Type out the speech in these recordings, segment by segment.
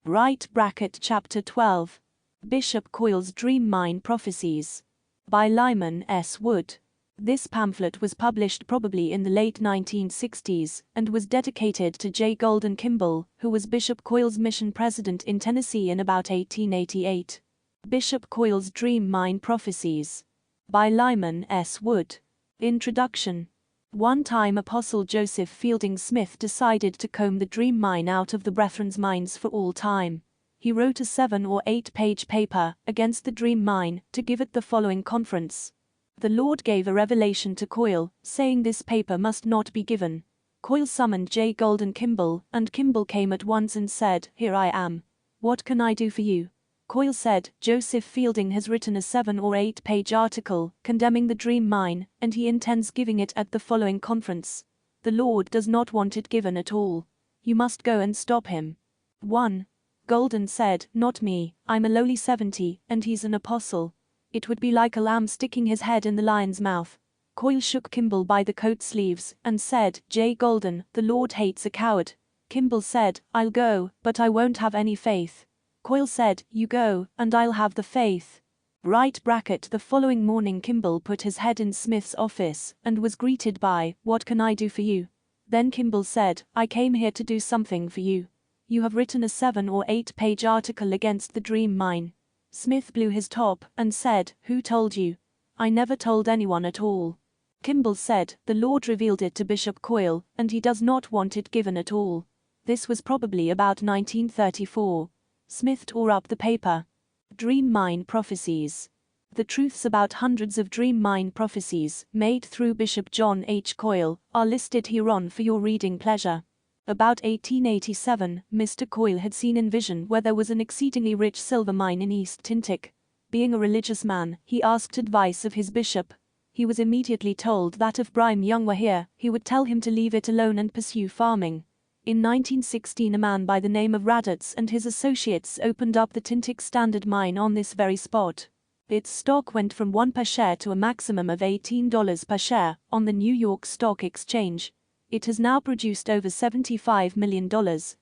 Right bracket Chapter 12. Bishop KOYLE'S Dream Mine Prophecies. By Lyman S. Wood. This pamphlet was published probably in the late 1960s and was dedicated to J. Golden Kimball, who was Bishop KOYLE'S mission president in Tennessee in about 1888. Bishop KOYLE'S Dream Mine Prophecies. By Lyman S. Wood. Introduction. One time Apostle Joseph Fielding Smith decided to comb the dream mine out of the Brethren's minds for all time. He wrote a 7 or 8-page paper against the dream mine to give at the following conference. The Lord gave a revelation to KOYLE, saying this paper must not be given. KOYLE summoned J. Golden Kimball, and Kimball came at once and said, "Here I am. What can I do for you?" KOYLE said, "Joseph Fielding has written a 7 or 8-page article condemning the dream mine, and he intends giving it at the following conference. The Lord does not want it given at all. You must go and stop him." 1. Golden said, "Not me, I'm a lowly 70, and he's an apostle. It would be like a lamb sticking his head in the lion's mouth." KOYLE shook Kimball by the coat sleeves and said, "J. Golden, the Lord hates a coward." Kimball said, "I'll go, but I won't have any faith." KOYLE said, "You go, and I'll have the faith." Right bracket The following morning Kimball put his head in Smith's office and was greeted by, "What can I do for you?" Then Kimball said, "I came here to do something for you. You have written a 7 or 8-page article against the dream mine." Smith blew his top and said, "Who told you?" "I never told anyone at all." Kimball said, "The Lord revealed it to Bishop KOYLE, and he does not want it given at all." This was probably about 1934. Smith tore up the paper. Dream Mine Prophecies. The truths about hundreds of dream mine prophecies made through Bishop John H. KOYLE are listed hereon for your reading pleasure. About 1887, Mr. KOYLE had seen in vision where there was an exceedingly rich silver mine in East Tintic. Being a religious man, he asked advice of his bishop. He was immediately told that if Brigham Young were here, he would tell him to leave it alone and pursue farming. In 1916 a man by the name of Raddatz and his associates opened up the Tintic Standard Mine on this very spot. Its stock went from 1 per share to a maximum of $18 per share on the New York Stock Exchange. It has now produced over $75 million,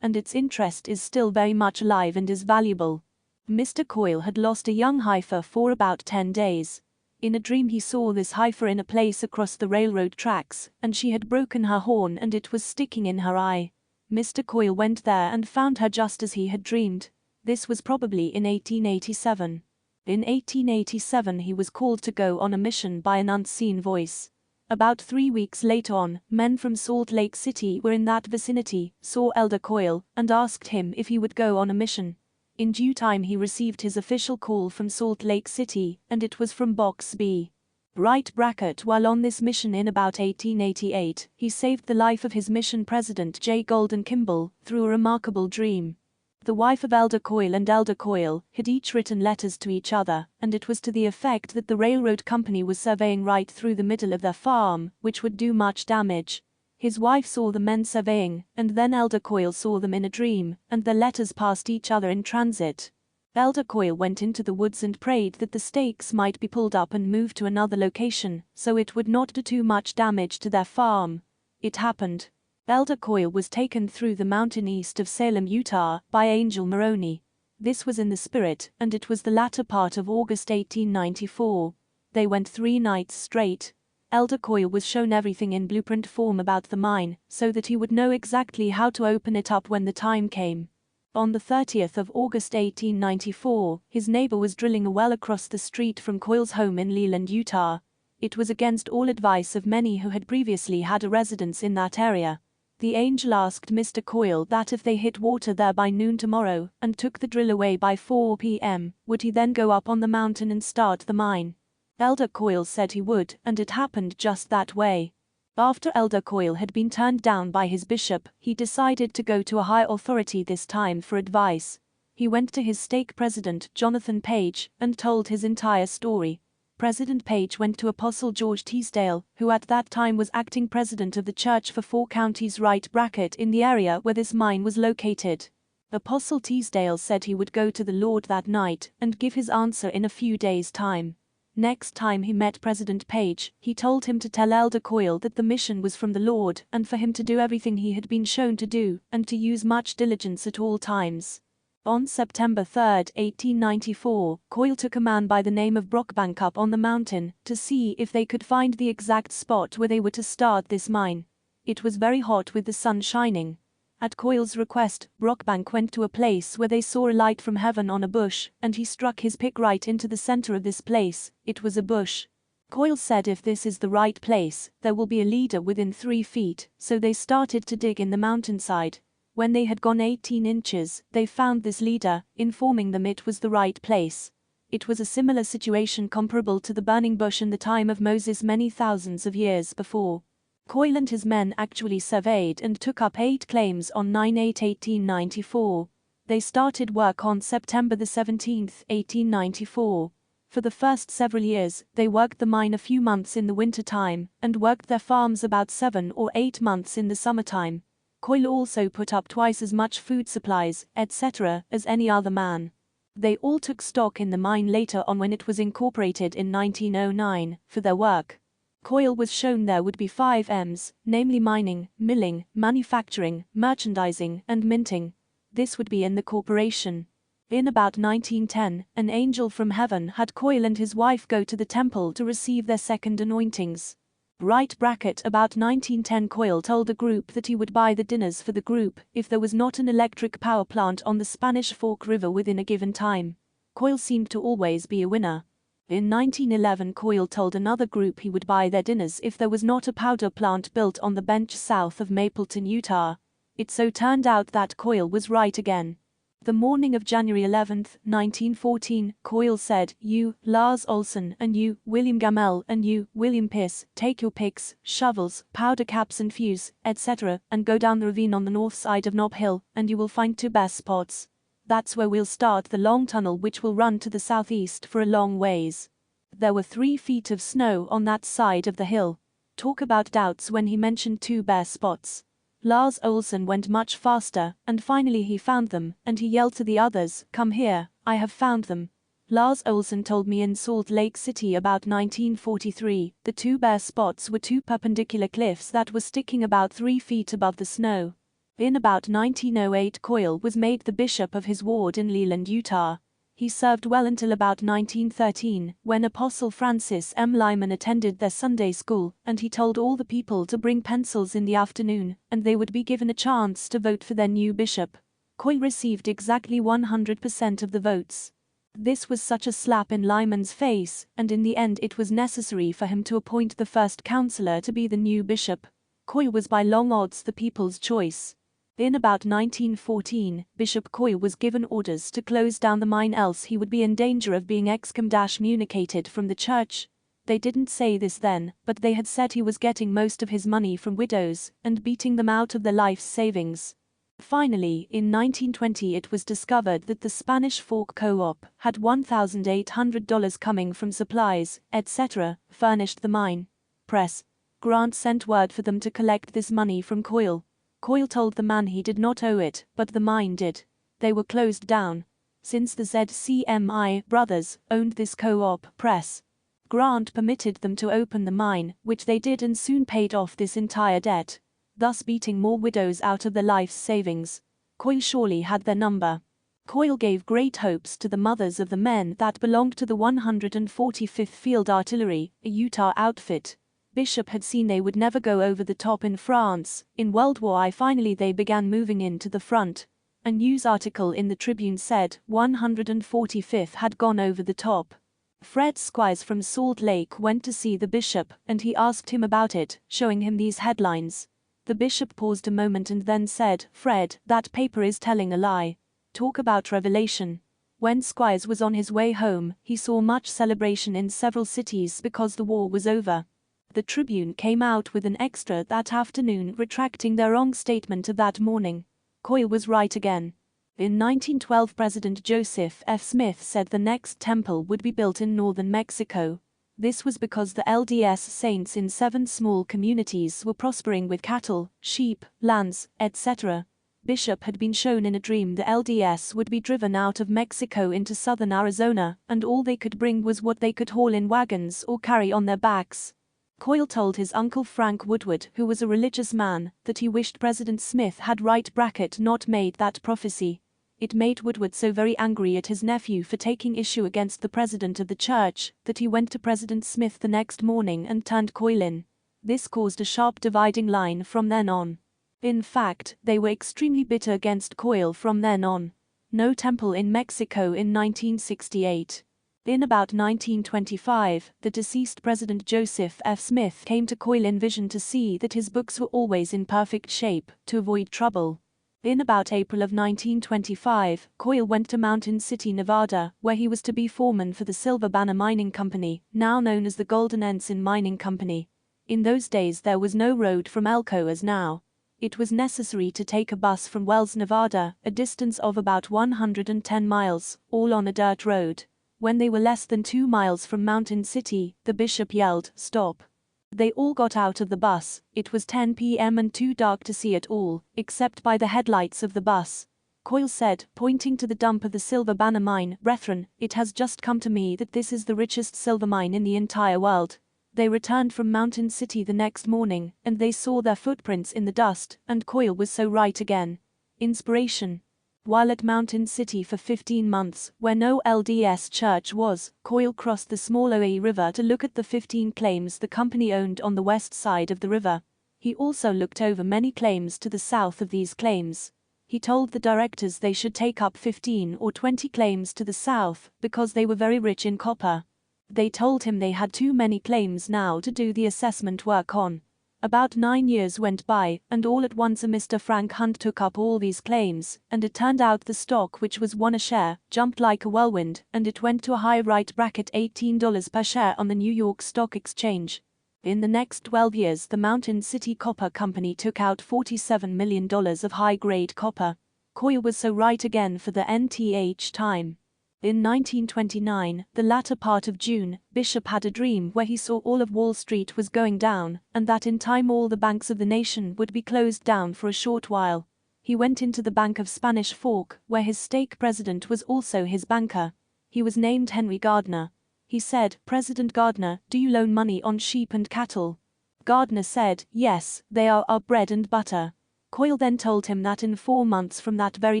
and its interest is still very much alive and is valuable. Mr. KOYLE had lost a young heifer for about 10 days. In a dream he saw this heifer in a place across the railroad tracks, and she had broken her horn and it was sticking in her eye. Mr. KOYLE went there and found her just as he had dreamed. This was probably in 1887. In 1887 he was called to go on a mission by an unseen voice. About 3 weeks later on, men from Salt Lake City were in that vicinity, saw Elder KOYLE, and asked him if he would go on a mission. In due time he received his official call from Salt Lake City, and it was from Box B. Right bracket While on this mission in about 1888, he saved the life of his mission president J. Golden Kimball through a remarkable dream. The wife of Elder KOYLE and Elder KOYLE had each written letters to each other, and it was to the effect that the railroad company was surveying right through the middle of their farm, which would do much damage. His wife saw the men surveying, and then Elder KOYLE saw them in a dream, and their letters passed each other in transit. Elder KOYLE went into the woods and prayed that the stakes might be pulled up and moved to another location, so it would not do too much damage to their farm. It happened. Elder KOYLE was taken through the mountain east of Salem, Utah, by Angel Maroney. This was in the spirit, and it was the latter part of August 1894. They went 3 nights straight. Elder KOYLE was shown everything in blueprint form about the mine, so that he would know exactly how to open it up when the time came. On the 30th of August 1894, his neighbor was drilling a well across the street from KOYLE's home in Leland, Utah. It was against all advice of many who had previously had a residence in that area. The angel asked Mr. KOYLE that if they hit water there by noon tomorrow and took the drill away by 4 p.m., would he then go up on the mountain and start the mine? Elder KOYLE said he would, and it happened just that way. After Elder KOYLE had been turned down by his bishop, he decided to go to a higher authority this time for advice. He went to his stake president, Jonathan Page, and told his entire story. President Page went to Apostle George Teasdale, who at that time was acting president of the church for 4 counties right bracket in the area where this mine was located. Apostle Teasdale said he would go to the Lord that night and give his answer in a few days' time. Next time he met President Page, he told him to tell Elder KOYLE that the mission was from the Lord and for him to do everything he had been shown to do and to use much diligence at all times. On September 3, 1894, Coyle took a man by the name of Brockbank up on the mountain to see if they could find the exact spot where they were to start this mine. It was very hot with the sun shining. At Coyle's request, Brockbank went to a place where they saw a light from heaven on a bush, and he struck his pick right into the center of this place. It was a bush. Coyle said if this is the right place, there will be a leader within 3 feet, so they started to dig in the mountainside. When they had gone 18 inches, they found this leader, informing them it was the right place. It was a similar situation comparable to the burning bush in the time of Moses many thousands of years before. Coyle and his men actually surveyed and took up 8 claims on 9/8/1894. They started work on September 17, 1894. For the first several years, they worked the mine a few months in the winter time, and worked their farms about 7 or 8 months in the summertime. Coyle also put up twice as much food supplies, etc., as any other man. They all took stock in the mine later on when it was incorporated in 1909, for their work. Coyle was shown there would be 5 M's, namely mining, milling, manufacturing, merchandising, and minting. This would be in the corporation. In about 1910, an angel from heaven had Coyle and his wife go to the temple to receive their second anointings. About 1910 Coyle told a group that he would buy the dinners for the group if there was not an electric power plant on the Spanish Fork River within a given time. Coyle seemed to always be a winner. In 1911 Coyle told another group he would buy their dinners if there was not a powder plant built on the bench south of Mapleton, Utah. It so turned out that Coyle was right again. The morning of January 11, 1914, Coyle said, "You, Lars Olsen, and you, William Gamel, and you, William Pierce, take your picks, shovels, powder caps and fuse, etc., and go down the ravine on the north side of Knob Hill, and you will find 2 best spots. That's where we'll start the long tunnel which will run to the southeast for a long ways." There were 3 feet of snow on that side of the hill. Talk about doubts when he mentioned 2 bare spots. Lars Olsen went much faster, and finally he found them, and he yelled to the others, "Come here, I have found them." Lars Olsen told me in Salt Lake City about 1943, the 2 bare spots were 2 perpendicular cliffs that were sticking about 3 feet above the snow. In about 1908 Coyle was made the bishop of his ward in Leland, Utah. He served well until about 1913, when Apostle Francis M. Lyman attended their Sunday school, and he told all the people to bring pencils in the afternoon, and they would be given a chance to vote for their new bishop. Coyle received exactly 100% of the votes. This was such a slap in Lyman's face, and in the end it was necessary for him to appoint the first counselor to be the new bishop. Coyle was by long odds the people's choice. In about 1914, Bishop Coyle was given orders to close down the mine, else he would be in danger of being excommunicated from the church. They didn't say this then, but they had said he was getting most of his money from widows and beating them out of their life savings. Finally, in 1920 it was discovered that the Spanish Fork Co-op had $1,800 coming from supplies, etc., furnished the mine. Press. Grant sent word for them to collect this money from Coyle. Coyle told the man he did not owe it, but the mine did. They were closed down. Since the ZCMI brothers owned this co-op press, Grant permitted them to open the mine, which they did, and soon paid off this entire debt, thus beating more widows out of their life savings. Coyle surely had their number. Coyle gave great hopes to the mothers of the men that belonged to the 145th Field Artillery, a Utah outfit. Bishop had seen they would never go over the top in France. In World War I finally they began moving in to the front. A news article in the Tribune said 145th had gone over the top. Fred Squires from Salt Lake went to see the bishop, and he asked him about it, showing him these headlines. The bishop paused a moment and then said, "Fred, that paper is telling a lie. Talk about revelation." When Squires was on his way home, he saw much celebration in several cities because the war was over. The Tribune came out with an extra that afternoon retracting their wrong statement of that morning. Coyle was right again. In 1912 President Joseph F. Smith said the next temple would be built in northern Mexico. This was because the LDS saints in 7 small communities were prospering with cattle, sheep, lands, etc. Bishop had been shown in a dream the LDS would be driven out of Mexico into southern Arizona, and all they could bring was what they could haul in wagons or carry on their backs. Coyle told his uncle Frank Woodward, who was a religious man, that he wished President Smith had not made that prophecy. It made Woodward so very angry at his nephew for taking issue against the president of the church that he went to President Smith the next morning and turned Coyle in. This caused a sharp dividing line from then on. In fact, they were extremely bitter against Coyle from then on. No temple in Mexico in 1968. In about 1925, the deceased President Joseph F. Smith came to Coyle in vision to see that his books were always in perfect shape, to avoid trouble. In about April of 1925, Coyle went to Mountain City, Nevada, where he was to be foreman for the Silver Banner Mining Company, now known as the Golden Ensign Mining Company. In those days there was no road from Elko as now. It was necessary to take a bus from Wells, Nevada, a distance of about 110 miles, all on a dirt road. When they were less than 2 miles from Mountain City, the bishop yelled, "Stop." They all got out of the bus. It was 10 p.m. and too dark to see at all, except by the headlights of the bus. Coyle said, pointing to the dump of the Silver Banner mine, "Brethren, it has just come to me that this is the richest silver mine in the entire world." They returned from Mountain City the next morning, and they saw their footprints in the dust, and Coyle was so right again. Inspiration. While at Mountain City for 15 months, where no LDS church was, Coyle crossed the small Oe River to look at the 15 claims the company owned on the west side of the river. He also looked over many claims to the south of these claims. He told the directors they should take up 15 or 20 claims to the south, because they were very rich in copper. They told him they had too many claims now to do the assessment work on. About 9 years went by, and all at once a Mr. Frank Hunt took up all these claims, and it turned out the stock, which was 1 a share, jumped like a whirlwind, and it went to a high right bracket $18 per share on the New York Stock Exchange. In the next 12 years the Mountain City Copper Company took out $47 million of high-grade copper. Coyle was so right again for the nth time. In 1929, the latter part of June, Bishop had a dream where he saw all of Wall Street was going down, and that in time all the banks of the nation would be closed down for a short while. He went into the Bank of Spanish Fork, where his stake president was also his banker. He was named Henry Gardner. He said, "President Gardner, do you loan money on sheep and cattle?" Gardner said, "Yes, they are our bread and butter." Coyle then told him that in 4 months from that very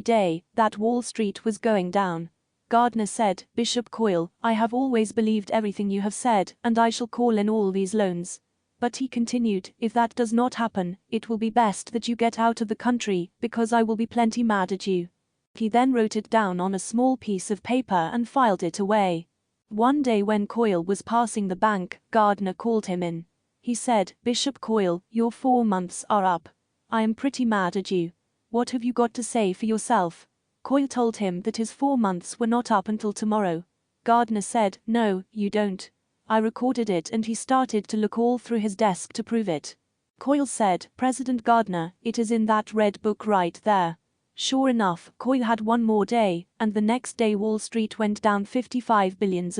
day, that Wall Street was going down. Gardner said, "Bishop Coyle, I have always believed everything you have said, and I shall call in all these loans." But he continued, "If that does not happen, it will be best that you get out of the country, because I will be plenty mad at you." He then wrote it down on a small piece of paper and filed it away. One day when Coyle was passing the bank, Gardner called him in. He said, "Bishop Coyle, your 4 months are up. I am pretty mad at you. What have you got to say for yourself?" Coyle told him that his 4 months were not up until tomorrow. Gardner said, "No, you don't. I recorded it," and he started to look all through his desk to prove it. Coyle said, "President Gardner, it is in that red book right there." Sure enough, Coyle had 1 more day, and the next day Wall Street went down $55 billion.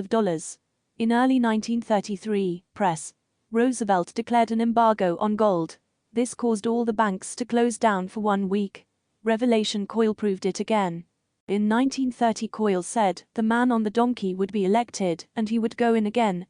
In early 1933, Press. Roosevelt declared an embargo on gold. This caused all the banks to close down for 1 week. Revelation Coyle proved it again. In 1930 Coyle said the man on the donkey would be elected, and he would go in again,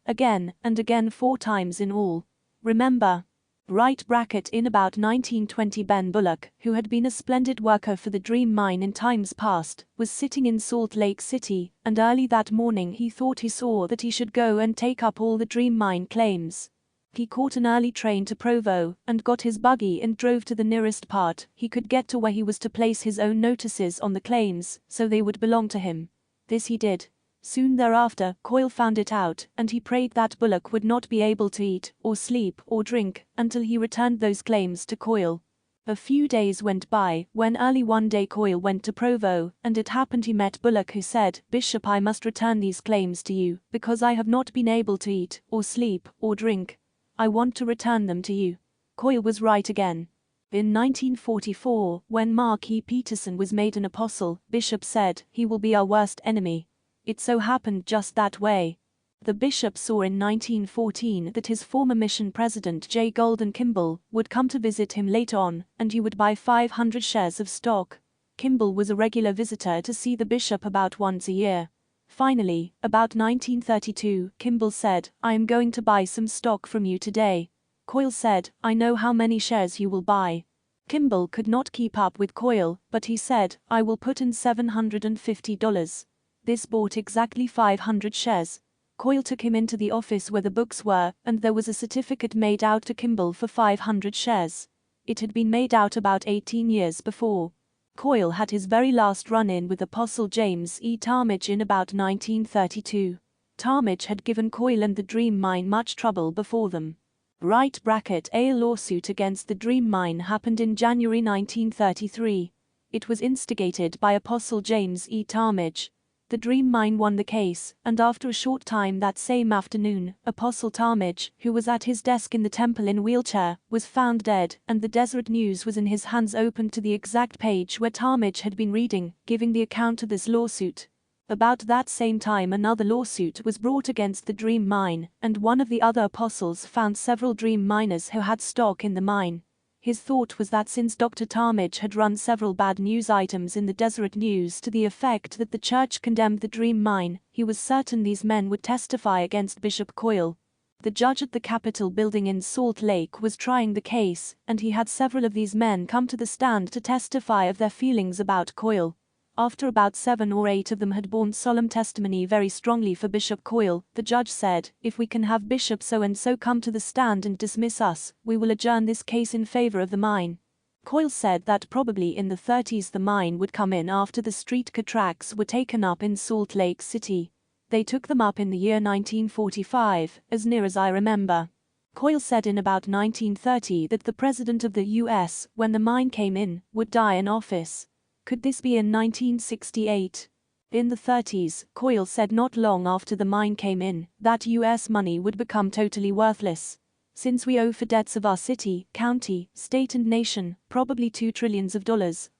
and again 4 times in all. Remember. Right bracket. In about 1920 Ben Bullock, who had been a splendid worker for the Dream Mine in times past, was sitting in Salt Lake City, and early that morning he thought he saw that he should go and take up all the Dream Mine claims. He caught an early train to Provo, and got his buggy and drove to the nearest part he could get to where he was to place his own notices on the claims, so they would belong to him. This he did. Soon thereafter, Coyle found it out, and he prayed that Bullock would not be able to eat, or sleep, or drink, until he returned those claims to Coyle. A few days went by, when early one day Coyle went to Provo, and it happened he met Bullock, who said, "Bishop, I must return these claims to you, because I have not been able to eat, or sleep, or drink. I want to return them to you." Coyle was right again. In 1944, when Mark E. Peterson was made an apostle, Bishop said, "He will be our worst enemy." It so happened just that way. The bishop saw in 1914 that his former mission president J. Golden Kimball would come to visit him later on, and he would buy 500 shares of stock. Kimball was a regular visitor to see the bishop about once a year. Finally, about 1932, Kimball said, "I am going to buy some stock from you today." Coyle said, "I know how many shares you will buy." Kimball could not keep up with Coyle, but he said, "I will put in $750. This bought exactly 500 shares. Coyle took him into the office where the books were, and there was a certificate made out to Kimball for 500 shares. It had been made out about 18 years before. Coyle had his very last run-in with Apostle James E. Talmage in about 1932. Talmage had given Coyle and the Dream Mine much trouble before them. A lawsuit against the Dream Mine happened in January 1933. It was instigated by Apostle James E. Talmage. The Dream Mine won the case, and after a short time that same afternoon, Apostle Talmage, who was at his desk in the temple in a wheelchair, was found dead, and the Deseret News was in his hands opened to the exact page where Talmage had been reading, giving the account of this lawsuit. About that same time another lawsuit was brought against the Dream Mine, and one of the other apostles found several Dream miners who had stock in the mine. His thought was that since Dr. Talmage had run several bad news items in the Deseret News to the effect that the church condemned the Dream Mine, he was certain these men would testify against Bishop Coyle. The judge at the Capitol building in Salt Lake was trying the case, and he had several of these men come to the stand to testify of their feelings about Coyle. After about 7 or 8 of them had borne solemn testimony very strongly for Bishop Coyle, the judge said, "If we can have Bishop so-and-so come to the stand and dismiss us, we will adjourn this case in favor of the mine." Coyle said that probably in the 30s the mine would come in after the streetcar tracks were taken up in Salt Lake City. They took them up in the year 1945, as near as I remember. Coyle said in about 1930 that the President of the U.S., when the mine came in, would die in office. Could this be in 1968? In the 30s, Coyle said not long after the mine came in, that U.S. money would become totally worthless. "Since we owe for debts of our city, county, state and nation, probably $2 trillion,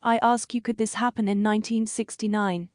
I ask you, could this happen in 1969?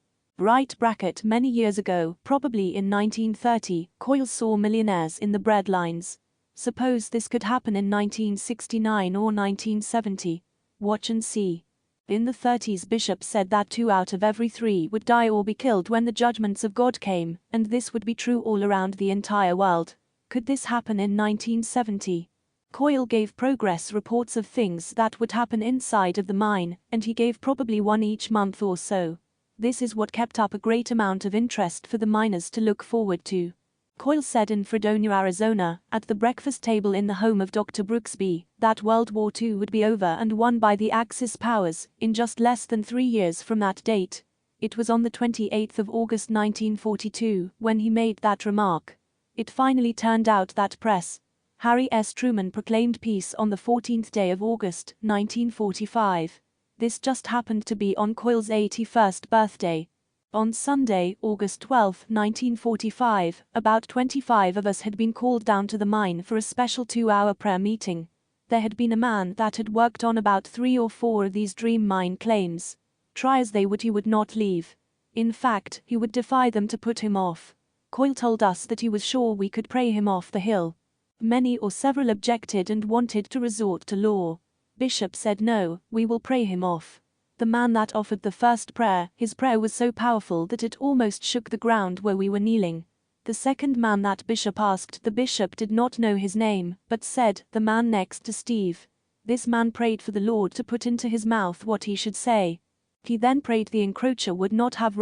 Many years ago, probably in 1930, Coyle saw millionaires in the bread lines. Suppose this could happen in 1969 or 1970. Watch and see. In the 30s Bishop said that 2 out of every 3 would die or be killed when the judgments of God came, and this would be true all around the entire world. Could this happen in 1970? Coyle gave progress reports of things that would happen inside of the mine, and he gave probably one each month or so. This is what kept up a great amount of interest for the miners to look forward to. Coyle said in Fredonia, Arizona, at the breakfast table in the home of Dr. Brooksby, that World War II would be over and won by the Axis powers in just less than 3 years from that date. It was on the 28th of August 1942 when he made that remark. It finally turned out that Press. Harry S. Truman proclaimed peace on the 14th day of August, 1945. This just happened to be on Coyle's 81st birthday. On Sunday, August 12, 1945, about 25 of us had been called down to the mine for a special 2-hour prayer meeting. There had been a man that had worked on about 3 or 4 of these Dream Mine claims. Try as they would, he would not leave. In fact, he would defy them to put him off. Coyle told us that he was sure we could pray him off the hill. Many or several objected and wanted to resort to law. Bishop said, "No, we will pray him off." The man that offered the first prayer, his prayer was so powerful that it almost shook the ground where we were kneeling. The second man that Bishop asked, the bishop did not know his name, but said, "The man next to Steve." This man prayed for the Lord to put into his mouth what he should say. He then prayed the encroacher would not have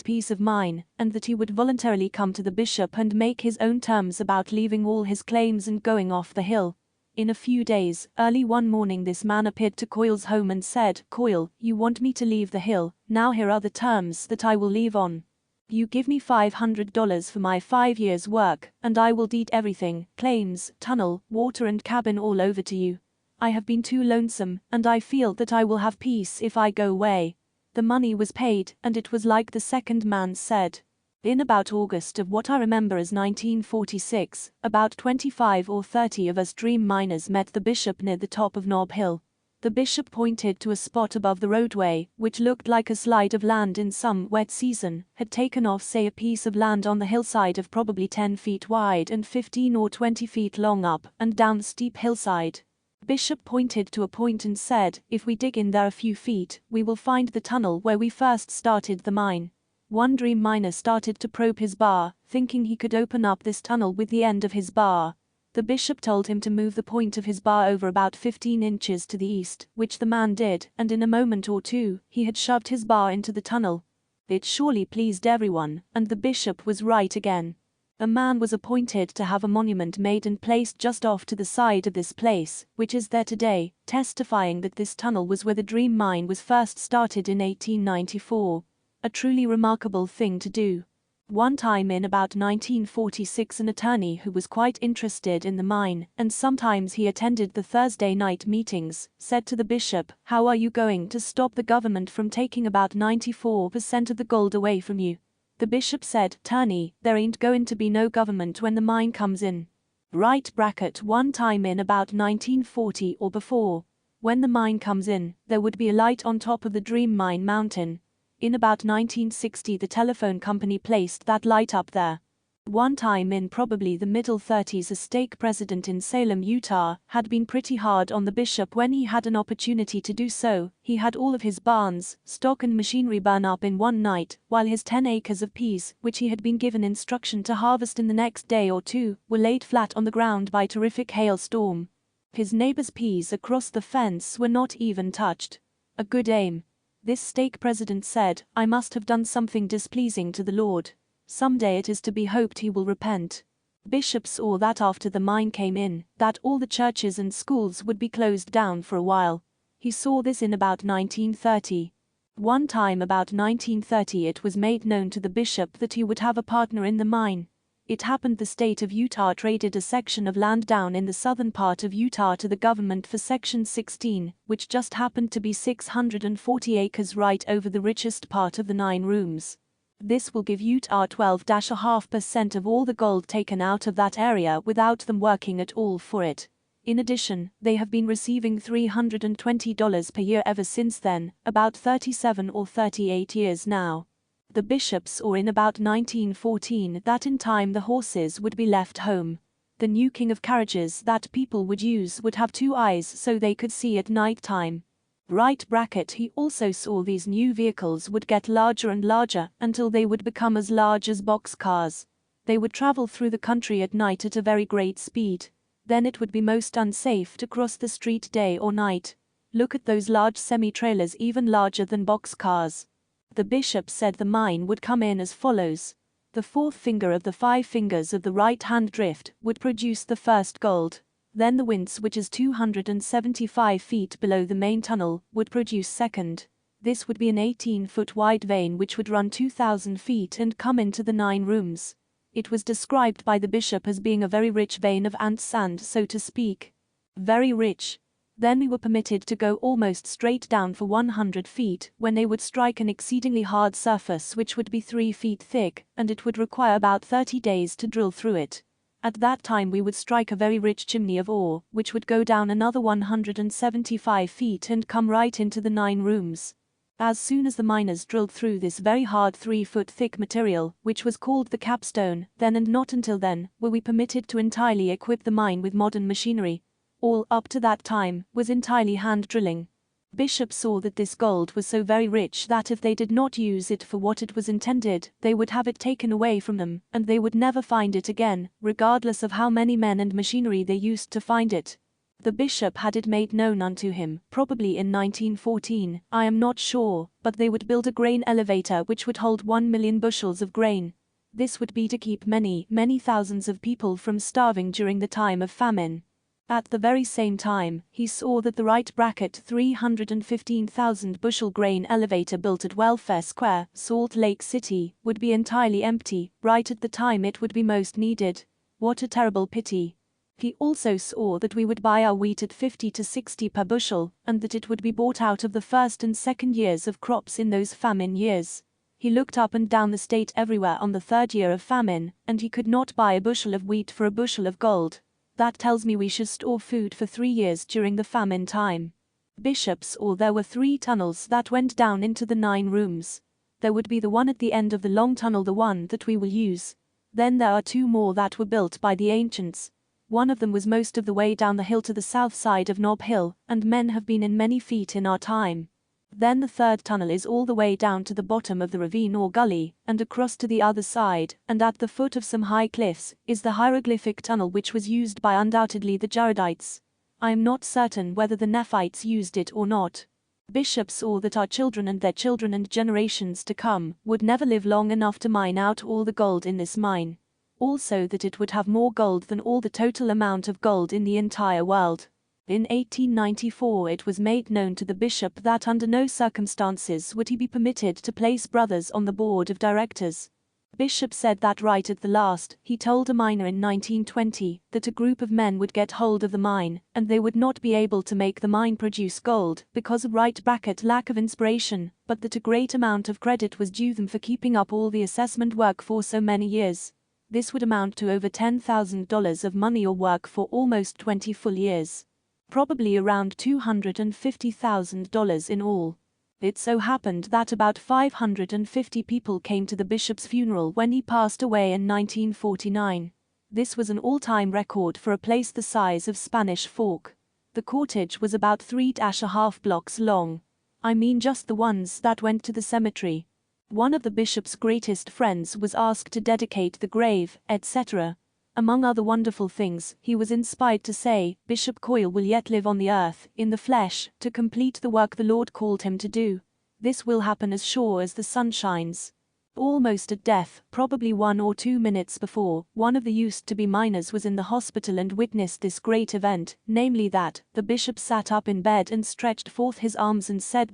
peace of mind, and that he would voluntarily come to the bishop and make his own terms about leaving all his claims and going off the hill. In a few days, early one morning this man appeared to Coyle's home and said, "Coyle, you want me to leave the hill, now here are the terms that I will leave on. You give me $500 for my 5 years' work, and I will deed everything, claims, tunnel, water and cabin all over to you. I have been too lonesome, and I feel that I will have peace if I go away." The money was paid, and it was like the second man said. In about August of what I remember as 1946, about 25 or 30 of us Dream miners met the bishop near the top of Knob Hill. The bishop pointed to a spot above the roadway, which looked like a slide of land in some wet season, had taken off say a piece of land on the hillside of probably 10 feet wide and 15 or 20 feet long up and down the steep hillside. Bishop pointed to a point and said, "If we dig in there a few feet, we will find the tunnel where we first started the mine." One Dream miner started to probe his bar, thinking he could open up this tunnel with the end of his bar. The bishop told him to move the point of his bar over about 15 inches to the east, which the man did, and in a moment or two, he had shoved his bar into the tunnel. It surely pleased everyone, and the bishop was right again. A man was appointed to have a monument made and placed just off to the side of this place, which is there today, testifying that this tunnel was where the Dream Mine was first started in 1894. A truly remarkable thing to do. One time in about 1946, an attorney who was quite interested in the mine, and sometimes he attended the Thursday night meetings, said to the bishop, "How are you going to stop the government from taking about 94% of the gold away from you?" The bishop said, "Attorney, there ain't going to be no government when the mine comes in." Right bracket one time in about 1940 or before. When the mine comes in, there would be a light on top of the Dream Mine mountain. In about 1960 the telephone company placed that light up there. One time in probably the middle 30s, a stake president in Salem, Utah, had been pretty hard on the bishop when he had an opportunity to do so. He had all of his barns, stock and machinery burn up in one night, while his 10 acres of peas, which he had been given instruction to harvest in the next day or two, were laid flat on the ground by a terrific hailstorm. His neighbor's peas across the fence were not even touched. A good aim. This stake president said, "I must have done something displeasing to the Lord. Someday it is to be hoped he will repent." Bishop saw that after the mine came in, that all the churches and schools would be closed down for a while. He saw this in about 1930. One time about 1930 it was made known to the bishop that he would have a partner in the mine. It happened the state of Utah traded a section of land down in the southern part of Utah to the government for Section 16, which just happened to be 640 acres right over the richest part of the 9 rooms. This will give Utah 12.5% of all the gold taken out of that area without them working at all for it. In addition, they have been receiving $320 per year ever since then, about 37 or 38 years now. The bishop saw in about 1914 that in time the horses would be left home. The new king of carriages that people would use would have 2 eyes so they could see at night time. Right bracket he also saw these new vehicles would get larger and larger until they would become as large as boxcars. They would travel through the country at night at a very great speed. Then it would be most unsafe to cross the street day or night. Look at those large semi-trailers, even larger than boxcars. The bishop said the mine would come in as follows. The 4th finger of the 5 fingers of the right hand drift would produce the first gold. Then the winze, which is 275 feet below the main tunnel, would produce second. This would be an 18-foot wide vein which would run 2,000 feet and come into the 9 rooms. It was described by the bishop as being a very rich vein of ant sand, so to speak. Very rich. Then we were permitted to go almost straight down for 100 feet, when they would strike an exceedingly hard surface which would be 3 feet thick, and it would require about 30 days to drill through it. At that time we would strike a very rich chimney of ore, which would go down another 175 feet and come right into the 9 rooms. As soon as the miners drilled through this very hard 3-foot thick material, which was called the capstone, then and not until then, were we permitted to entirely equip the mine with modern machinery. All up to that time was entirely hand drilling. Bishop saw that this gold was so very rich that if they did not use it for what it was intended, they would have it taken away from them, and they would never find it again, regardless of how many men and machinery they used to find it. The bishop had it made known unto him, probably in 1914, I am not sure, but they would build a grain elevator which would hold 1 million bushels of grain. This would be to keep many, many thousands of people from starving during the time of famine. At the very same time, he saw that the right bracket 315,000 bushel grain elevator built at Welfare Square, Salt Lake City, would be entirely empty, right at the time it would be most needed. What a terrible pity. He also saw that we would buy our wheat at 50 to 60 per bushel, and that it would be bought out of the first and second years of crops in those famine years. He looked up and down the state everywhere on the 3rd year of famine, and he could not buy a bushel of wheat for a bushel of gold. That tells me we should store food for 3 years during the famine time. Bishops, or there were 3 tunnels that went down into the 9 rooms. There would be the one at the end of the long tunnel, the one that we will use. Then there are 2 more that were built by the ancients. One of them was most of the way down the hill to the south side of Nob Hill, and men have been in many feet in our time. Then the third tunnel is all the way down to the bottom of the ravine or gully, and across to the other side, and at the foot of some high cliffs, is the hieroglyphic tunnel which was used by undoubtedly the Jaredites. I am not certain whether the Nephites used it or not. Bishop saw that our children and their children and generations to come would never live long enough to mine out all the gold in this mine. Also that it would have more gold than all the total amount of gold in the entire world. In 1894 it was made known to the bishop that under no circumstances would he be permitted to place brothers on the board of directors. Bishop said that right at the last, he told a miner in 1920 that a group of men would get hold of the mine, and they would not be able to make the mine produce gold because of lack of inspiration, but that a great amount of credit was due them for keeping up all the assessment work for so many years. This would amount to over $10,000 of money or work for almost 20 full years. Probably around $250,000 in all. It so happened that about 550 people came to the bishop's funeral when he passed away in 1949. This was an all-time record for a place the size of Spanish Fork. The cortege was about 3.5 blocks long. I mean just the ones that went to the cemetery. One of the bishop's greatest friends was asked to dedicate the grave, etc. Among other wonderful things, he was inspired to say, Bishop Coyle will yet live on the earth, in the flesh, to complete the work the Lord called him to do. This will happen as sure as the sun shines. Almost at death, probably 1 or 2 minutes before, one of the used-to-be miners was in the hospital and witnessed this great event, namely that, the bishop sat up in bed and stretched forth his arms and said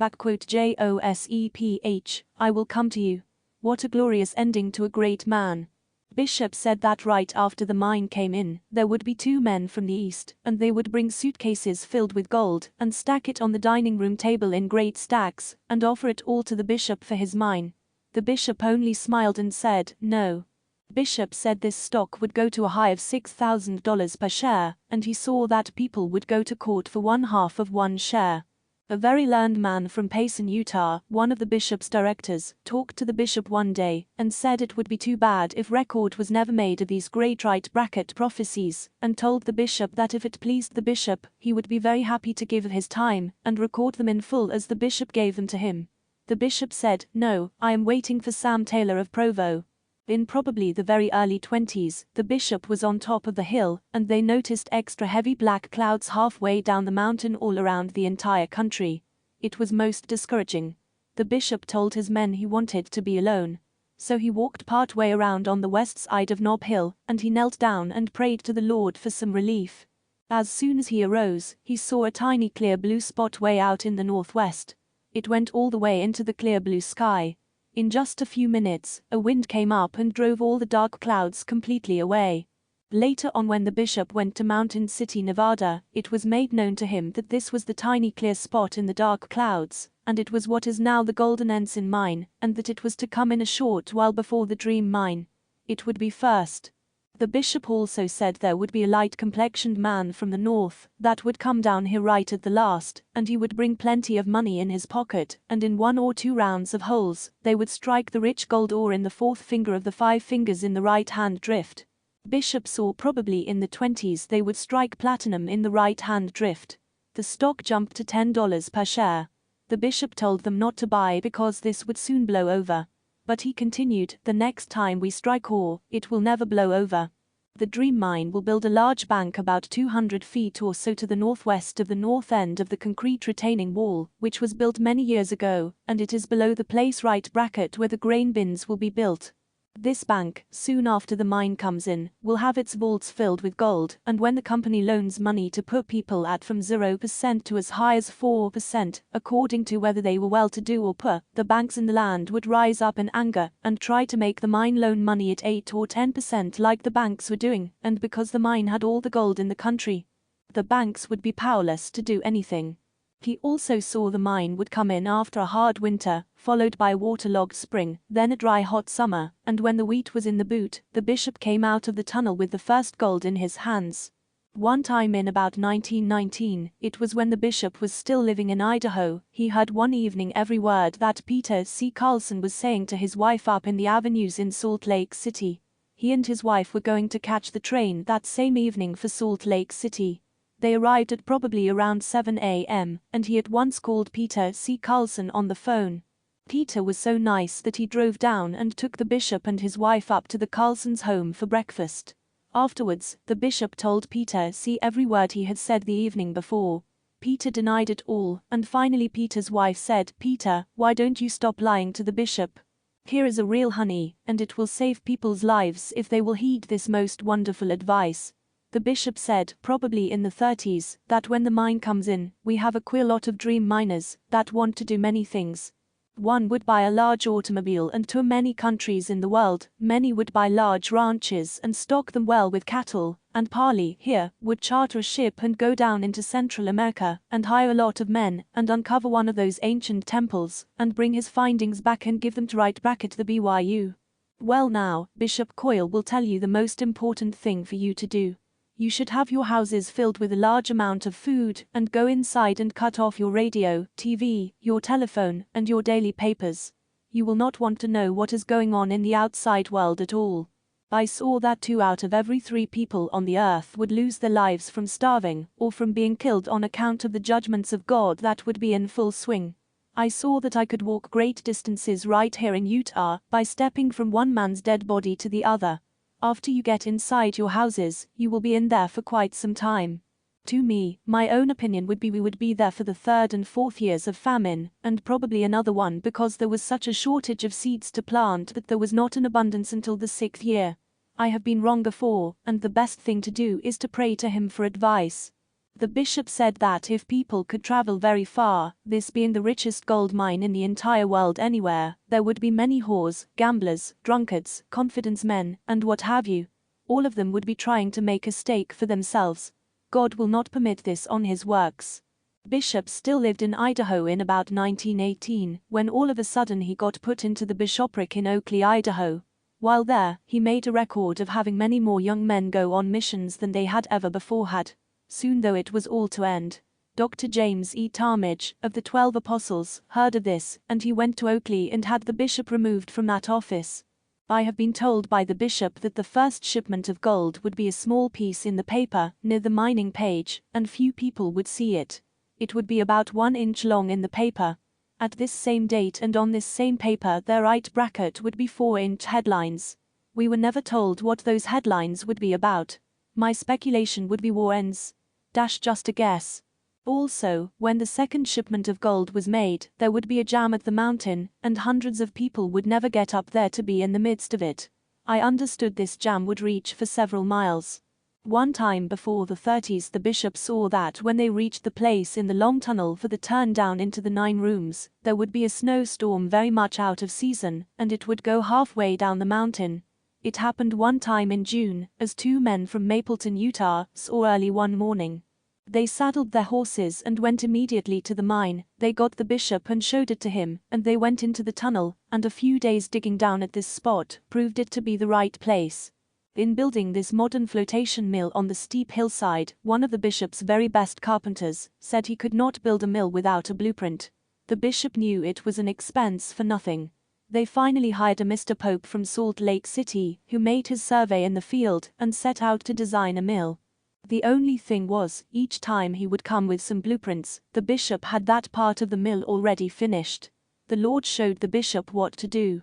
Joseph, I will come to you. What a glorious ending to a great man. Bishop said that right after the mine came in, there would be 2 men from the east, and they would bring suitcases filled with gold, and stack it on the dining room table in great stacks, and offer it all to the bishop for his mine. The bishop only smiled and said, no. Bishop said this stock would go to a high of $6,000 per share, and he saw that people would go to court for 1/2 of 1 share. A very learned man from Payson, Utah, one of the bishop's directors, talked to the bishop one day and said it would be too bad if record was never made of these great prophecies, and told the bishop that if it pleased the bishop, he would be very happy to give of his time and record them in full as the bishop gave them to him. The bishop said, no, I am waiting for Sam Taylor of Provo. In probably the very early 20s, the bishop was on top of the hill, and they noticed extra heavy black clouds halfway down the mountain all around the entire country. It was most discouraging. The bishop told his men he wanted to be alone. So he walked part way around on the west side of Nob Hill, and he knelt down and prayed to the Lord for some relief. As soon as he arose, he saw a tiny clear blue spot way out in the northwest. It went all the way into the clear blue sky. In just a few minutes, a wind came up and drove all the dark clouds completely away. Later on, when the bishop went to Mountain City, Nevada, it was made known to him that this was the tiny clear spot in the dark clouds, and it was what is now the Golden Ensign mine, and that it was to come in a short while before the Dream mine. It would be first. The bishop also said there would be a light-complexioned man from the north that would come down here right at the last, and he would bring plenty of money in his pocket, and in 1 or 2 rounds of holes, they would strike the rich gold ore in the 4th finger of the 5 fingers in the right-hand drift. Bishop saw probably in the 20s they would strike platinum in the right-hand drift. The stock jumped to $10 per share. The bishop told them not to buy because this would soon blow over. But he continued, the next time we strike ore, it will never blow over. The Dream mine will build a large bank about 200 feet or so to the northwest of the north end of the concrete retaining wall, which was built many years ago, and it is below the place right bracket where the grain bins will be built. This bank, soon after the mine comes in, will have its vaults filled with gold, and when the company loans money to poor people at from 0% to as high as 4%, according to whether they were well-to-do or poor, the banks in the land would rise up in anger and try to make the mine loan money at 8 or 10% like the banks were doing, and because the mine had all the gold in the country, the banks would be powerless to do anything. He also saw the mine would come in after a hard winter, followed by a waterlogged spring, then a dry hot summer, and when the wheat was in the boot, the bishop came out of the tunnel with the first gold in his hands. One time in about 1919, it was when the bishop was still living in Idaho, he heard one evening every word that Peter C. Carlson was saying to his wife up in the avenues in Salt Lake City. He and his wife were going to catch the train that same evening for Salt Lake City. They arrived at probably around 7 a.m., and he at once called Peter C. Carlson on the phone. Peter was so nice that he drove down and took the bishop and his wife up to the Carlsons' home for breakfast. Afterwards, the bishop told Peter C. every word he had said the evening before. Peter denied it all, and finally Peter's wife said, "Peter, why don't you stop lying to the bishop? Here is a real honey, and it will save people's lives if they will heed this most wonderful advice." The bishop said, probably in the 30s, that when the mine comes in, we have a queer lot of dream miners that want to do many things. One would buy a large automobile and tour many countries in the world. Many would buy large ranches and stock them well with cattle, and Parley here would charter a ship and go down into Central America and hire a lot of men and uncover one of those ancient temples and bring his findings back and give them to right back at the BYU. Well, now, Bishop Coyle will tell you the most important thing for you to do. You should have your houses filled with a large amount of food and go inside and cut off your radio, TV, your telephone, and your daily papers. You will not want to know what is going on in the outside world at all. I saw that 2 out of every 3 people on the earth would lose their lives from starving or from being killed on account of the judgments of God that would be in full swing. I saw that I could walk great distances right here in Utah by stepping from one man's dead body to the other. After you get inside your houses, you will be in there for quite some time. To me, my own opinion would be we would be there for the 3rd and 4th years of famine, and probably another one because there was such a shortage of seeds to plant that there was not an abundance until the 6th year. I have been wrong before, and the best thing to do is to pray to him for advice. The bishop said that if people could travel very far, this being the richest gold mine in the entire world anywhere, there would be many whores, gamblers, drunkards, confidence men, and what have you. All of them would be trying to make a stake for themselves. God will not permit this on his works. Bishop still lived in Idaho in about 1918, when all of a sudden he got put into the bishopric in Oakley, Idaho. While there, he made a record of having many more young men go on missions than they had ever before had. Soon though it was all to end, Dr. James E. Talmage, of the 12 Apostles, heard of this, and he went to Oakley and had the bishop removed from that office. I have been told by the bishop that the first shipment of gold would be a small piece in the paper, near the mining page, and few people would see it. It would be about 1 inch long in the paper. At this same date and on this same paper their right bracket would be 4-inch headlines. We were never told what those headlines would be about. My speculation would be war ends. Just a guess. Also, when the second shipment of gold was made, there would be a jam at the mountain, and hundreds of people would never get up there to be in the midst of it. I understood this jam would reach for several miles. One time before the 30s the bishop saw that when they reached the place in the long tunnel for the turn down into the 9 rooms, there would be a snowstorm very much out of season, and it would go halfway down the mountain. It happened one time in June, as 2 men from Mapleton, Utah, saw early one morning. They saddled their horses and went immediately to the mine. They got the bishop and showed it to him, and they went into the tunnel, and a few days digging down at this spot proved it to be the right place. In building this modern flotation mill on the steep hillside, one of the bishop's very best carpenters said he could not build a mill without a blueprint. The bishop knew it was an expense for nothing. They finally hired a Mr. Pope from Salt Lake City, who made his survey in the field and set out to design a mill. The only thing was, each time he would come with some blueprints, the bishop had that part of the mill already finished. The Lord showed the bishop what to do.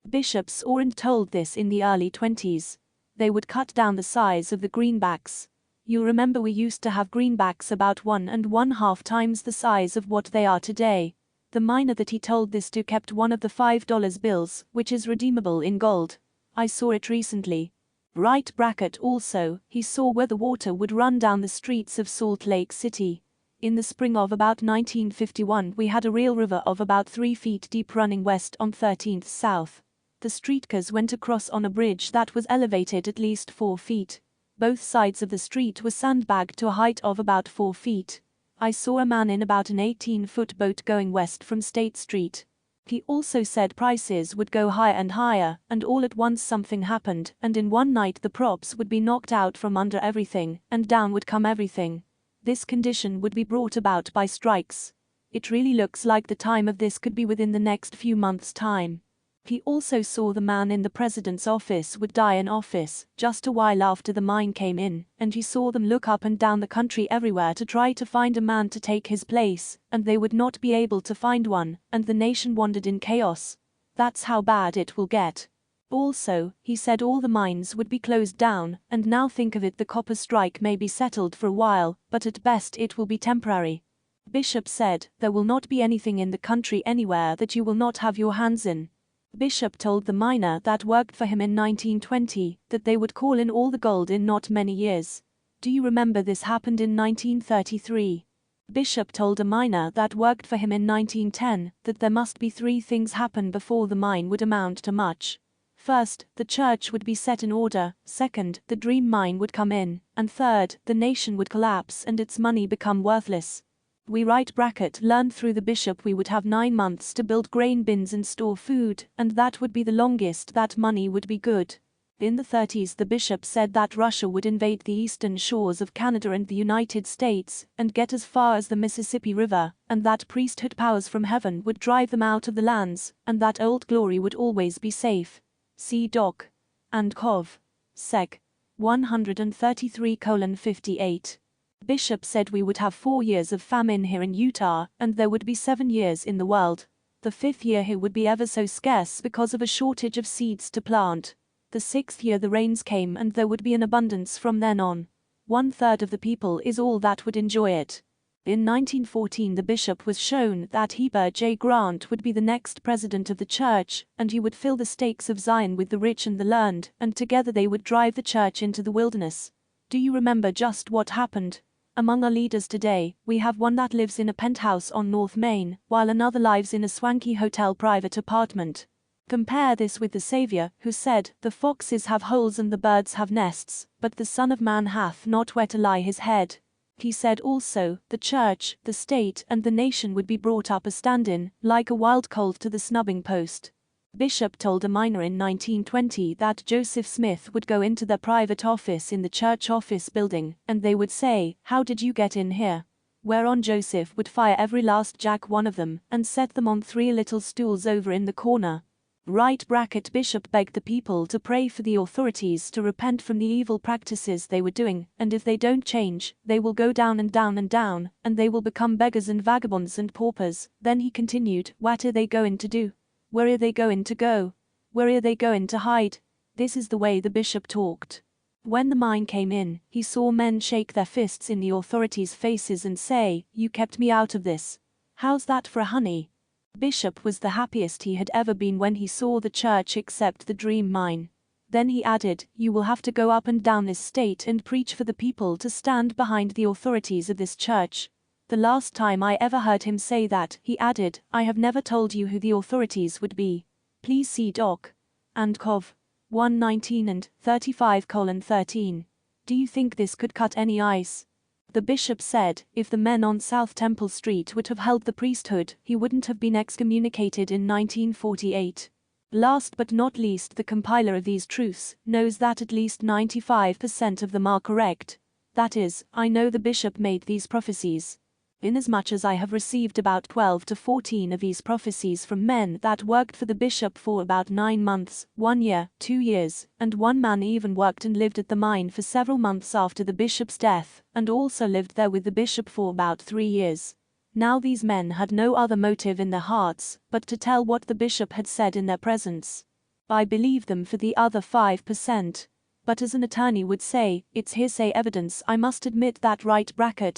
Bishops weren't told this in the early 20s. They would cut down the size of the greenbacks. You'll remember we used to have greenbacks about 1½ times the size of what they are today. The miner that he told this to kept one of the $5 bills, which is redeemable in gold. I saw it recently. Right bracket also, he saw where the water would run down the streets of Salt Lake City. In the spring of about 1951 we had a real river of about 3 feet deep running west on 13th South. The streetcars went across on a bridge that was elevated at least 4 feet. Both sides of the street were sandbagged to a height of about 4 feet. I saw a man in about an 18-foot boat going west from State Street. He also said prices would go higher and higher, and all at once something happened, and in one night the props would be knocked out from under everything, and down would come everything. This condition would be brought about by strikes. It really looks like the time of this could be within the next few months' time. He also saw the man in the president's office would die in office just a while after the mine came in, and he saw them look up and down the country everywhere to try to find a man to take his place, and they would not be able to find one, and the nation wandered in chaos. That's how bad it will get. Also, he said all the mines would be closed down, and now think of it, the copper strike may be settled for a while, but at best it will be temporary. Bishop said, there will not be anything in the country anywhere that you will not have your hands in. Bishop told the miner that worked for him in 1920 that they would call in all the gold in not many years. Do you remember this happened in 1933? Bishop told a miner that worked for him in 1910 that there must be 3 things happen before the mine would amount to much. First, the church would be set in order, second, the dream mine would come in, and third, the nation would collapse and its money become worthless. We learned through the bishop we would have 9 months to build grain bins and store food, and that would be the longest that money would be good. In the 30s the bishop said that Russia would invade the eastern shores of Canada and the United States, and get as far as the Mississippi River, and that priesthood powers from heaven would drive them out of the lands, and that old glory would always be safe. See Doc. and Cov. Sec. 133:58. Bishop said we would have 4 years of famine here in Utah, and there would be 7 years in the world. The 5th year here would be ever so scarce because of a shortage of seeds to plant. The 6th year the rains came and there would be an abundance from then on. 1/3 of the people is all that would enjoy it. In 1914 the bishop was shown that Heber J. Grant would be the next president of the church, and he would fill the stakes of Zion with the rich and the learned, and together they would drive the church into the wilderness. Do you remember just what happened? Among our leaders today, we have one that lives in a penthouse on North Main, while another lives in a swanky hotel private apartment. Compare this with the Savior, who said, the foxes have holes and the birds have nests, but the Son of Man hath not where to lie his head. He said also, the church, the state and the nation would be brought up a stand-in, like a wild colt to the snubbing post. Bishop told a miner in 1920 that Joseph Smith would go into their private office in the church office building, and they would say, how did you get in here? Whereon Joseph would fire every last jack one of them, and set them on 3 little stools over in the corner. Bishop begged the people to pray for the authorities to repent from the evil practices they were doing, and if they don't change, they will go down and down and down, and they will become beggars and vagabonds and paupers. Then he continued, what are they going to do? Where are they going to go? Where are they going to hide? This is the way the bishop talked. When the mine came in, he saw men shake their fists in the authorities' faces and say, you kept me out of this. How's that for a honey? Bishop was the happiest he had ever been when he saw the church accept the dream mine. Then he added, you will have to go up and down this state and preach for the people to stand behind the authorities of this church. The last time I ever heard him say that, he added, I have never told you who the authorities would be. Please see Doc. and Cov. 119 and 35:13. Do you think this could cut any ice? The bishop said, if the men on South Temple Street would have held the priesthood, he wouldn't have been excommunicated in 1948. Last but not least, the compiler of these truths knows that at least 95% of them are correct. That is, I know the bishop made these prophecies. Inasmuch as I have received about 12 to 14 of these prophecies from men that worked for the bishop for about 9 months, 1 year, 2 years, and one man even worked and lived at the mine for several months after the bishop's death, and also lived there with the bishop for about 3 years. Now these men had no other motive in their hearts, but to tell what the bishop had said in their presence. I believe them for the other 5%. But as an attorney would say, it's hearsay evidence. I must admit that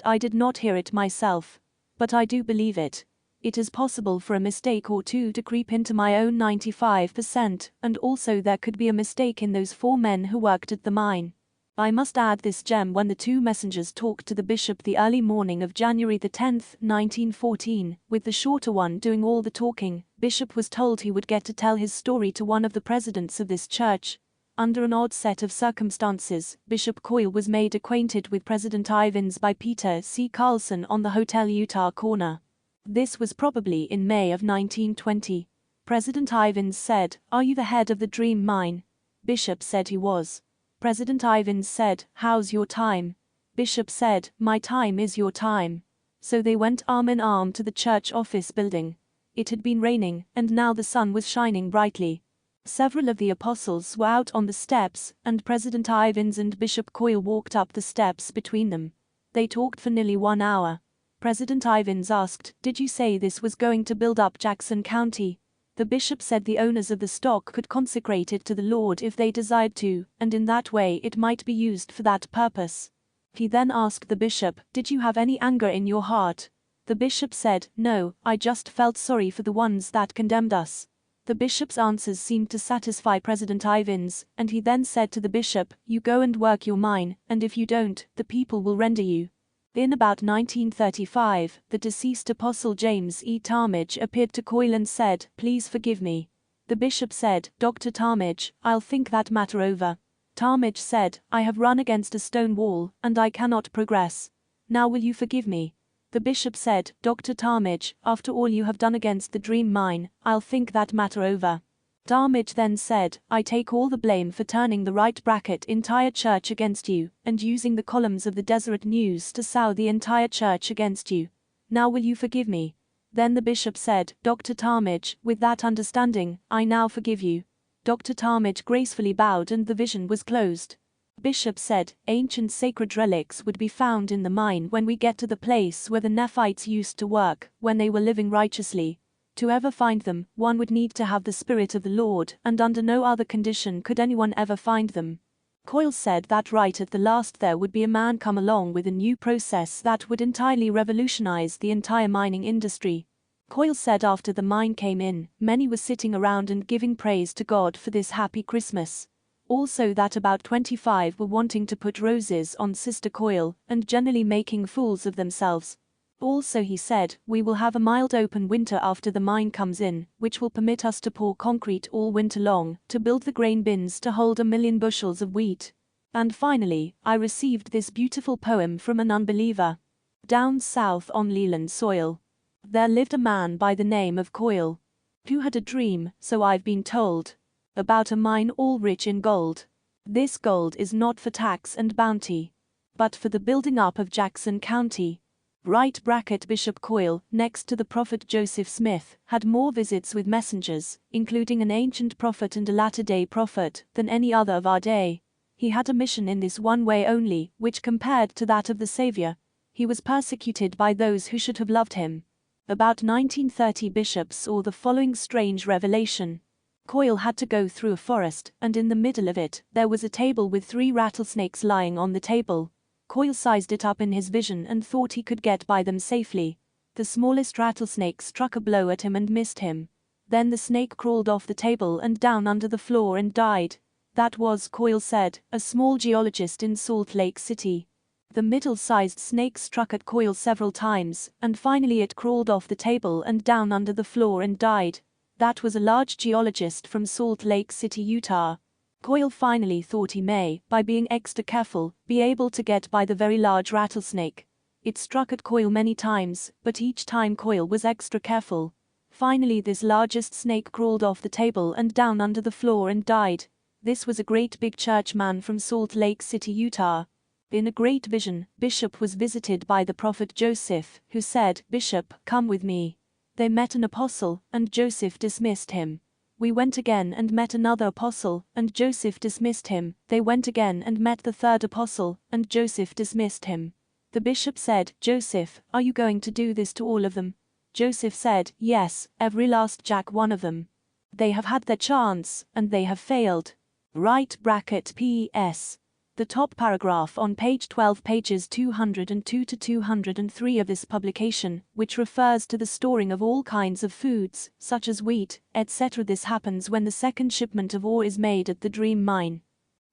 I did not hear it myself. But I do believe it. It is possible for a mistake or two to creep into my own 95%, and also there could be a mistake in those 4 men who worked at the mine. I must add this gem: when the 2 messengers talked to the bishop the early morning of January the 10th, 1914, with the shorter one doing all the talking, Bishop was told he would get to tell his story to one of the presidents of this church. Under an odd set of circumstances, Bishop Coyle was made acquainted with President Ivins by Peter C. Carlson on the Hotel Utah corner. This was probably in May of 1920. President Ivins said, "Are you the head of the Dream Mine?" Bishop said he was. President Ivins said, "How's your time?" Bishop said, "My time is your time." So they went arm in arm to the church office building. It had been raining, and now the sun was shining brightly. Several of the apostles were out on the steps, and President Ivins and Bishop Coyle walked up the steps between them. They talked for nearly 1 hour. President Ivins asked, "Did you say this was going to build up Jackson County?" The bishop said the owners of the stock could consecrate it to the Lord if they desired to, and in that way it might be used for that purpose. He then asked the bishop, "Did you have any anger in your heart?" The bishop said, "No, I just felt sorry for the ones that condemned us." The bishop's answers seemed to satisfy President Ivins, and he then said to the bishop, "You go and work your mine, and if you don't, the people will render you." In about 1935, the deceased apostle James E. Talmage appeared to Coyle and said, "Please forgive me." The bishop said, "Dr. Talmage, I'll think that matter over." Talmage said, "I have run against a stone wall, and I cannot progress. Now will you forgive me?" The bishop said, "Dr. Talmage, after all you have done against the dream mine, I'll think that matter over." Talmage then said, "I take all the blame for turning the right bracket entire church against you, and using the columns of the Deseret News to sow the entire church against you. Now will you forgive me?" Then the bishop said, "Dr. Talmage, with that understanding, I now forgive you." Dr. Talmage gracefully bowed and the vision was closed. Bishop said, "Ancient sacred relics would be found in the mine when we get to the place where the Nephites used to work, when they were living righteously. To ever find them, one would need to have the Spirit of the Lord, and under no other condition could anyone ever find them." Coyle said that right at the last there would be a man come along with a new process that would entirely revolutionize the entire mining industry. Coyle said after the mine came in, many were sitting around and giving praise to God for this happy Christmas. Also that about 25 were wanting to put roses on Sister Coyle, and generally making fools of themselves. Also he said, "We will have a mild open winter after the mine comes in, which will permit us to pour concrete all winter long, to build the grain bins to hold 1 million bushels of wheat." And finally, I received this beautiful poem from an unbeliever. Down south on Leland soil, there lived a man by the name of Coyle, who had a dream, so I've been told, about a mine all rich in gold. This gold is not for tax and bounty, but for the building up of Jackson County. Right bracket Bishop Coyle, next to the prophet Joseph Smith, had more visits with messengers, including an ancient prophet and a latter-day prophet, than any other of our day. He had a mission in this one way only, which compared to that of the Savior. He was persecuted by those who should have loved him. About 1930 bishops saw the following strange revelation. Coyle had to go through a forest, and in the middle of it, there was a table with 3 rattlesnakes lying on the table. Coyle sized it up in his vision and thought he could get by them safely. The smallest rattlesnake struck a blow at him and missed him. Then the snake crawled off the table and down under the floor and died. That was, Coyle said, a small geologist in Salt Lake City. The middle-sized snake struck at Coyle several times, and finally it crawled off the table and down under the floor and died. That was a large geologist from Salt Lake City, Utah. Coyle finally thought he may, by being extra careful, be able to get by the very large rattlesnake. It struck at Coyle many times, but each time Coyle was extra careful. Finally this largest snake crawled off the table and down under the floor and died. This was a great big church man from Salt Lake City, Utah. In a great vision, Bishop was visited by the prophet Joseph, who said, "Bishop, come with me." They met an apostle, and Joseph dismissed him. We went again and met another apostle, and Joseph dismissed him. They went again and met the third apostle, and Joseph dismissed him. The bishop said, "Joseph, are you going to do this to all of them?" Joseph said, "Yes, every last jack one of them. They have had their chance, and they have failed." Right bracket P.S. The top paragraph on page 12, pages 202 to 203 of this publication, which refers to the storing of all kinds of foods, such as wheat, etc. This happens when the second shipment of ore is made at the Dream Mine.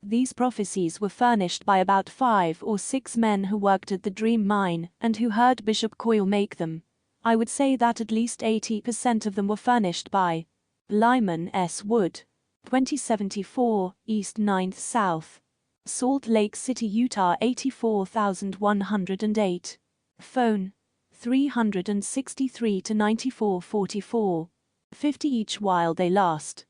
These prophecies were furnished by about 5 or 6 men who worked at the Dream Mine, and who heard Bishop Coyle make them. I would say that at least 80% of them were furnished by Lyman S. Wood. 2074, East 9th South. Salt Lake City, Utah 84108. Phone 363 to 9444. 50 each while they last.